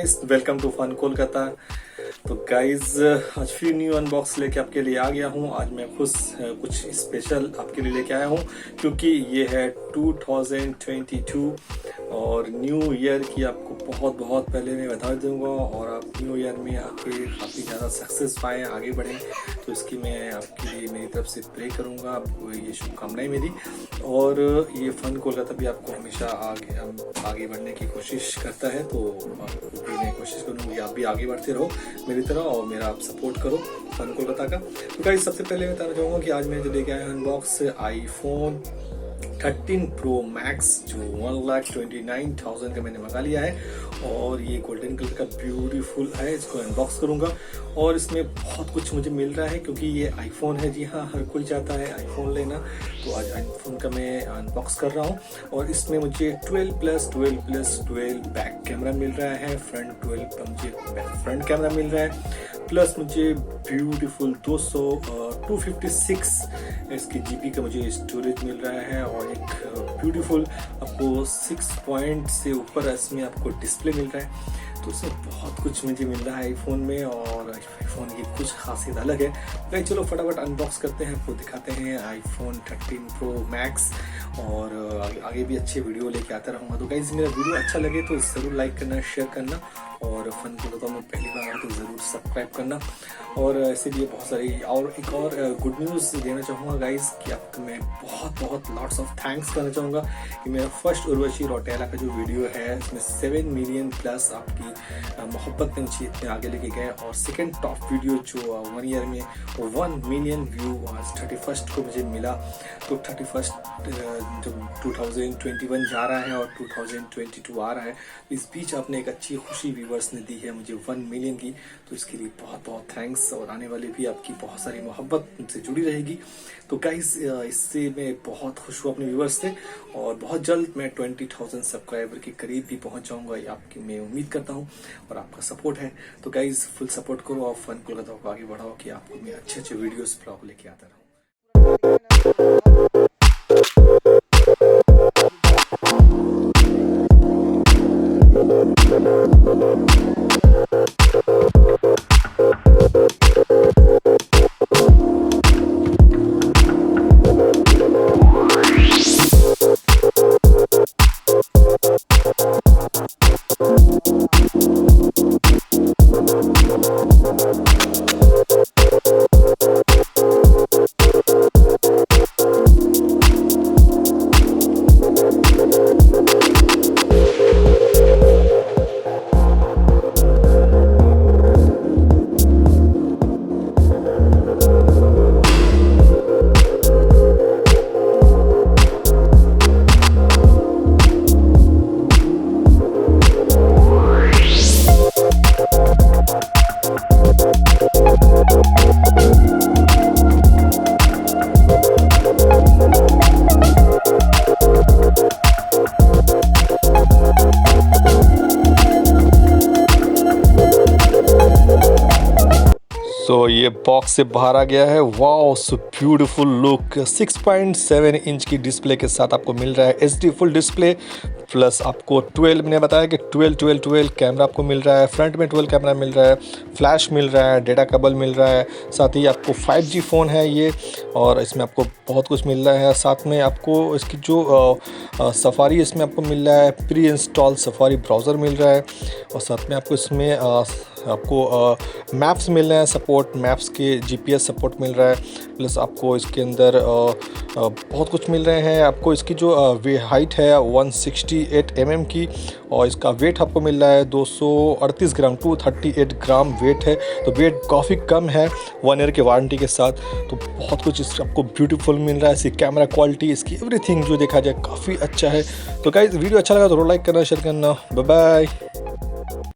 Guys, welcome to fun Kolkata. तो guys, आज फिर न्यू अनबॉक्स लेके आपके लिए आ गया हूँ। आज मैं खुद कुछ स्पेशल आपके लिए लेके आया हूँ क्योंकि ये है 2022 और न्यू ईयर की आपको बहुत बहुत पहले मैं बता दूंगा। और आप न्यू ईयर में आपके काफ़ी ज़्यादा सक्सेस पाएँ, आगे बढ़ें, तो इसकी मैं आपके लिए मेरी तरफ से प्रे करूँगा। आपको ये शुभकामनाएं मेरी। और ये फन कोलकाता भी आपको हमेशा आगे बढ़ने की कोशिश करता है, तो भी मैं कोशिश करूँगी कि आप भी आगे बढ़ते रहो मेरी तरह और मेरा आप सपोर्ट करो फन कोलकाता का। तो गाइस, सबसे पहले मैं बताना चाहूँगा कि आज मैं जो लेके आया हूँ अनबॉक्स iPhone 13 Pro Max जो 1,29,000 का मैंने मंगा लिया है। और ये गोल्डन कलर का ब्यूटीफुल है। इसको अनबॉक्स करूंगा और इसमें बहुत कुछ मुझे मिल रहा है क्योंकि ये आईफोन है। जी हाँ, हर कोई चाहता है आईफोन लेना, तो आज आईफोन का मैं अनबॉक्स कर रहा हूँ। और इसमें मुझे 12+12+12 बैक कैमरा मिल रहा है, फ्रंट 12 मुझे फ्रंट कैमरा मिल रहा है, प्लस मुझे ब्यूटीफुल 256 इसकी जीबी का मुझे स्टोरेज मिल रहा है। और एक ब्यूटीफुल आपको 6 पॉइंट से ऊपर इसमें आपको डिस्प्ले मिल रहा है। तो इसमें बहुत कुछ मुझे मिल रहा है आईफोन में, और आईफोन की कुछ खासियत अलग है। भाई चलो फटाफट अनबॉक्स करते हैं, आपको दिखाते हैं iPhone 13 Pro Max। और आगे भी अच्छे वीडियो लेके आता रहूँगा। तो गाइस, मेरा वीडियो अच्छा लगे तो ज़रूर लाइक करना, शेयर करना, और फन कोलकाता में पहली बार आए तो ज़रूर सब्सक्राइब करना। और ऐसे लिए बहुत सारी और एक और गुड न्यूज़ देना चाहूँगा गाइस कि आपको मैं बहुत लॉट्स ऑफ थैंक्स करना चाहूँगा कि मेरा फर्स्ट उर्वशी रौटेला का जो वीडियो है इसमें 7 मिलियन प्लस आपकी मोहब्बत ने मुझे इतने आगे लेके गए। और सेकेंड टॉप वीडियो जो 1 ईयर में 1 मिलियन व्यू आज 31 को मुझे मिला। तो 31 जो 2021 जा रहा है और 2022 आ रहा है, इस बीच आपने एक अच्छी खुशी व्यूवर्स ने दी है मुझे 1 मिलियन की, तो इसके लिए बहुत थैंक्स। और आने वाले भी आपकी बहुत सारी मोहब्बत मुझसे जुड़ी रहेगी। तो गाइस, इससे मैं बहुत खुश हूँ अपने व्यूवर्स से, और बहुत जल्द मैं 20,000 सब्सक्राइबर के करीब भी पहुंच जाऊंगा, ये आपकी मैं उम्मीद करता हूँ। और आपका सपोर्ट है, तो गाइस फुल सपोर्ट करो और फन कोलकाता को आगे बढ़ाओ कि आपको मैं अच्छे वीडियोस ब्लॉग लेके आता रहूँ। तो ये बॉक्स से बाहर आ गया है। Wow, so beautiful look. 6.7 inch की डिस्प्ले के साथ आपको मिल रहा है HD फुल डिस्प्ले, प्लस आपको 12 मैंने बताया कि 12 कैमरा आपको मिल रहा है। फ्रंट में 12 कैमरा मिल रहा है, फ्लैश मिल रहा है, डेटा केबल मिल रहा है, साथ ही आपको 5G फ़ोन है ये, और इसमें आपको बहुत कुछ मिल रहा है। साथ में आपको इसकी जो सफारी इसमें आपको मिल रहा है, प्री इंस्टॉल सफारी ब्राउज़र मिल रहा है। और साथ में आपको इसमें आपको मैप्स मिल रहे हैं, सपोर्ट मैप्स के GPS सपोर्ट मिल रहा है, प्लस आपको इसके अंदर बहुत कुछ मिल रहे हैं। आपको इसकी जो हाइट है 168 mm की, और इसका वेट आपको मिल रहा है 238 ग्राम, 238 ग्राम वेट है। तो वेट काफ़ी कम है 1 ईयर के वारंटी के साथ। तो बहुत कुछ इस आपको ब्यूटीफुल मिल रहा है। इसकी कैमरा क्वालिटी, इसकी एवरीथिंग जो देखा जाए काफ़ी अच्छा है। तो गाइस, वीडियो अच्छा लगा तो लाइक करना, शेयर करना। Bye bye.